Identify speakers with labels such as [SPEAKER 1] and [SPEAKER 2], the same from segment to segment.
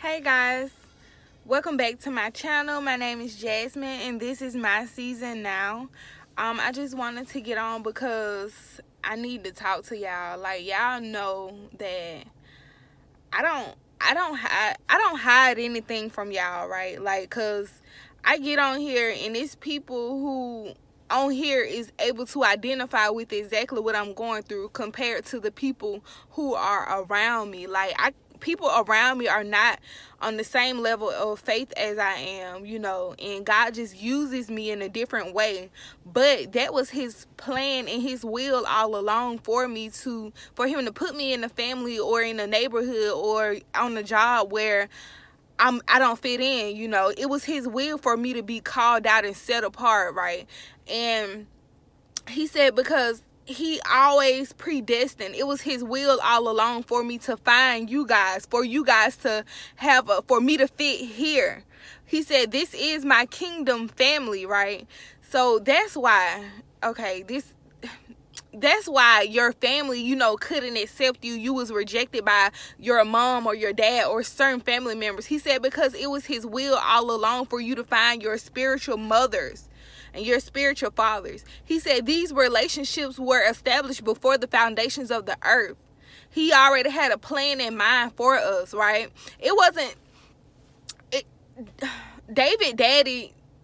[SPEAKER 1] Hey guys, welcome back to my channel. My name is Jasmine and this is my season now. I just wanted to get on because I need to talk to y'all. Like, y'all know that I don't hide anything from y'all, right? Like, cause I get on here and it's people who on here is able to identify with exactly what I'm going through compared to the people who are around me. Like, people around me are not on the same level of faith as I am, and God just uses me in a different way. But that was his plan and his will all along for him to put me in a family or in a neighborhood or on a job where I don't fit in. It was his will for me to be called out and set apart, right? And he said, because he always predestined, it was his will all along for me to find you guys, for you guys to for me to fit here. He said, this is my kingdom family, right? So that's why, that's why your family, couldn't accept you. You was rejected by your mom or your dad or certain family members. He said, because it was his will all along for you to find your spiritual mothers and your spiritual fathers. He said these relationships were established before the foundations of the earth. He already had a plan in mind for us, right? It wasn't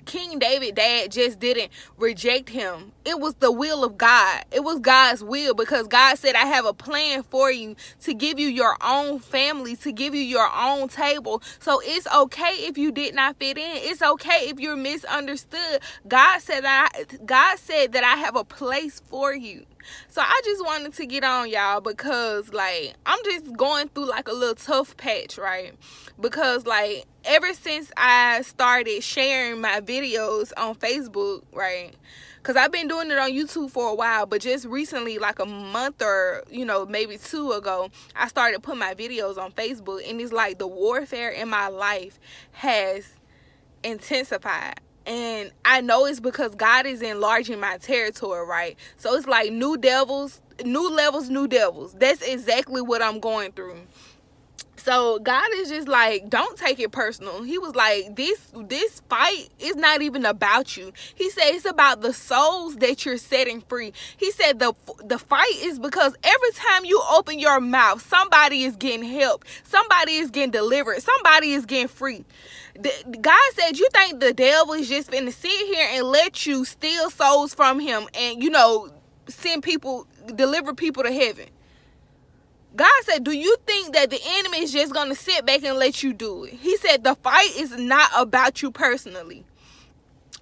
[SPEAKER 1] King David dad just didn't reject him. It was the will of God. It was God's will, because God said, I have a plan for you to give you your own family, to give you your own table. So it's okay if you did not fit in. It's okay if you're misunderstood. God said that I have a place for you. So I just wanted to get on, y'all, because I'm just going through a little tough patch, right? Because ever since I started sharing my videos on Facebook, right? Because I've been doing it on YouTube for a while, but just recently, a month or, maybe two ago, I started putting my videos on Facebook. And it's the warfare in my life has intensified. And I know it's because God is enlarging my territory, right? So it's new levels, new devils. That's exactly what I'm going through. So God is just don't take it personal. He was this fight is not even about you. He said it's about the souls that you're setting free. He said the fight is because every time you open your mouth, somebody is getting help. Somebody is getting delivered. Somebody is getting free. God said, you think the devil is just finna sit here and let you steal souls from him and, deliver people to heaven? God said, do you think that the enemy is just going to sit back and let you do it? He said, the fight is not about you personally.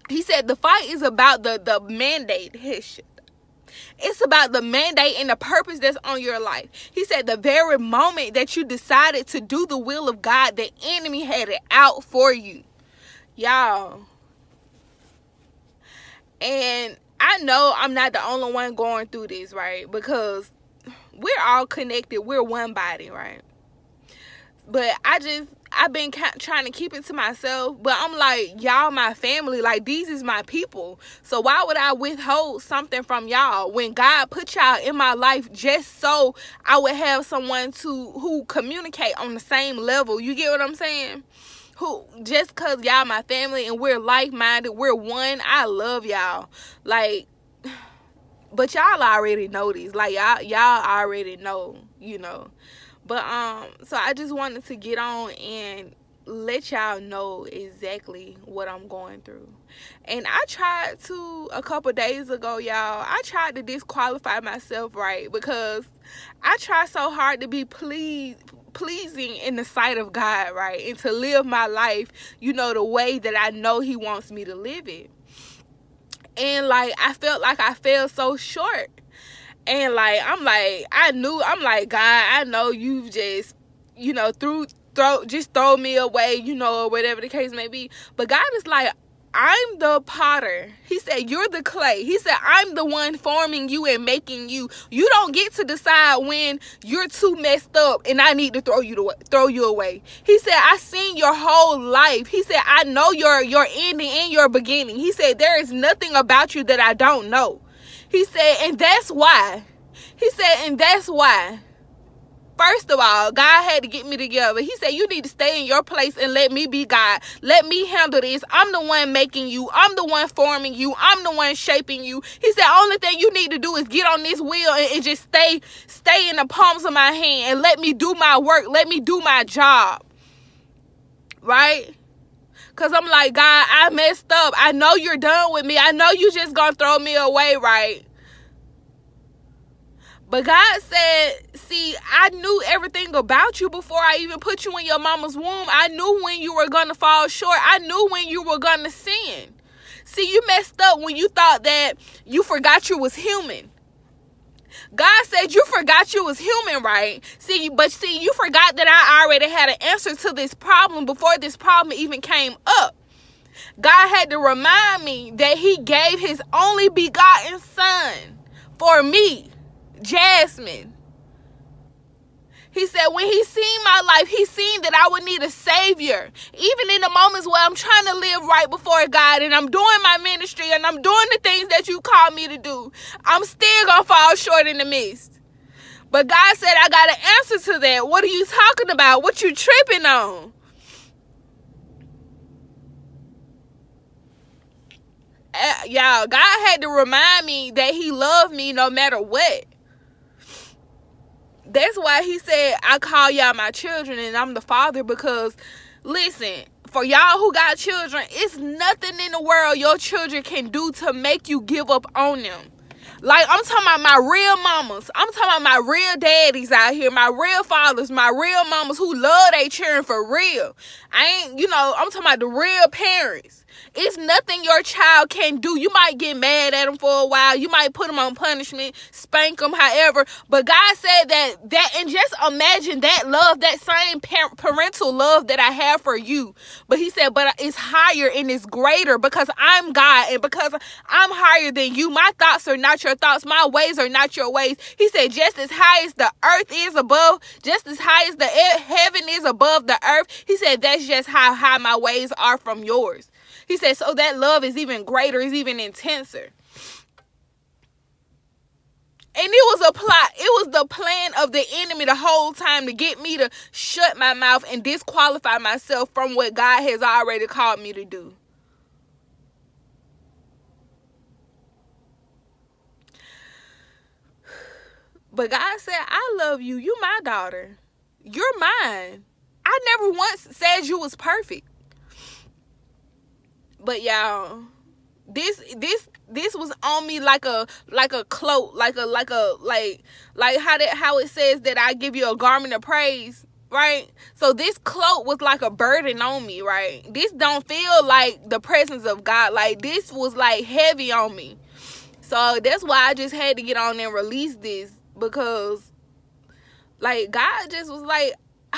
[SPEAKER 1] He said, the fight is about the mandate. It's about the mandate and the purpose that's on your life. He said, the very moment that you decided to do the will of God, the enemy had it out for you. Y'all. And I know I'm not the only one going through this, right? Because we're all connected. We're one body, right? But I've been trying to keep it to myself. But I'm y'all my family. These is my people. So why would I withhold something from y'all when God put y'all in my life just so I would have someone who communicate on the same level? You get what I'm saying? Just because y'all my family and we're like-minded, we're one. I love y'all. But y'all already know this. Y'all already know, But so I just wanted to get on and let y'all know exactly what I'm going through. And I tried to, a couple days ago, y'all, I tried to disqualify myself, right? Because I try so hard to be pleasing in the sight of God, right? And to live my life, the way that I know he wants me to live it. And I felt like I fell so short. And God, I know you've just, throw me away, or whatever the case may be. But God is I'm the potter. He said, you're the clay. He said, I'm the one forming you and making you. You don't get to decide when you're too messed up and I need to throw you away. He said, I seen your whole life. He said, I know your ending and your beginning. He said, there is nothing about you that I don't know. He said, and that's why. He said, and that's why First of all, God had to get me together. He said, you need to stay in your place and let me be God. Let me handle this. I'm the one making you. I'm the one forming you. I'm the one shaping you. He said, only thing you need to do is get on this wheel and just stay in the palms of my hand and let me do my work. Let me do my job. Right? Because I'm like, God, I messed up. I know you're done with me. I know you just going to throw me away, right? But God said, see, I knew everything about you before I even put you in your mama's womb. I knew when you were going to fall short. I knew when you were going to sin. See, you messed up when you thought that you forgot you was human. God said you forgot you was human, right? But you forgot that I already had an answer to this problem before this problem even came up. God had to remind me that he gave his only begotten son for me, Jasmine. He said when he seen my life, he seen that I would need a savior. Even in the moments where I'm trying to live right before God and I'm doing my ministry and I'm doing the things that you called me to do, I'm still going to fall short in the midst. But God said, I got an answer to that. What are you talking about? What you tripping on? Y'all, God had to remind me that he loved me no matter what. That's why he said, I call y'all my children and I'm the father, because, listen, for y'all who got children, it's nothing in the world your children can do to make you give up on them. Like, I'm talking about my real mamas. I'm talking about my real daddies out here, my real fathers, my real mamas who love their children for real. I'm talking about the real parents. It's nothing your child can do. You might get mad at them for a while. You might put them on punishment, spank them, however. But God said that, and just imagine that love, that same parental love that I have for you. But he said, but it's higher and it's greater because I'm God and because I'm higher than you. My thoughts are not your thoughts. My ways are not your ways. He said, just as high as the earth is above, just as high as the heaven is above the earth. He said, that's just how high my ways are from yours. He said, so that love is even greater, is even intenser. And it was a plot. It was the plan of the enemy the whole time to get me to shut my mouth and disqualify myself from what God has already called me to do. But God said, I love you. You my daughter. You're mine. I never once said you was perfect. But y'all, this was on me like a cloak, like how it says that I give you a garment of praise, right? So this cloak was like a burden on me, right? This don't feel like the presence of God. Like, this was like heavy on me. So that's why I just had to get on and release this, because like God just was like,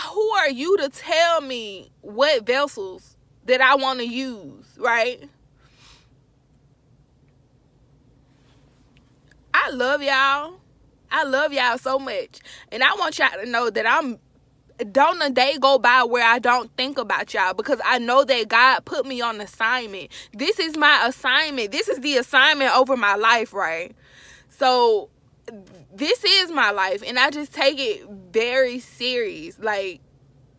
[SPEAKER 1] who are you to tell me what vessels that I want to use, right? I love y'all. I love y'all so much. And I want y'all to know that don't a day go by where I don't think about y'all, because I know that God put me on assignment. This is my assignment. This is the assignment over my life, right? So this is my life, and I just take it very serious, like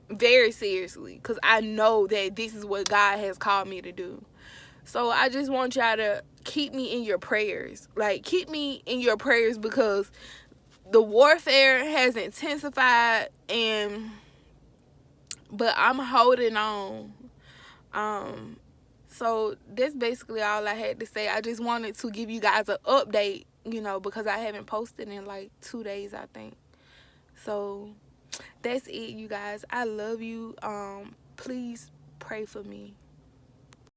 [SPEAKER 1] very seriously, because I know that this is what God has called me to do. So I just want y'all to keep me in your prayers. Like, keep me in your prayers, because the warfare has intensified, but I'm holding on. So that's basically all I had to say. I just wanted to give you guys an update, because I haven't posted in like 2 days, I think. So that's it, you guys. I love you. Please pray for me.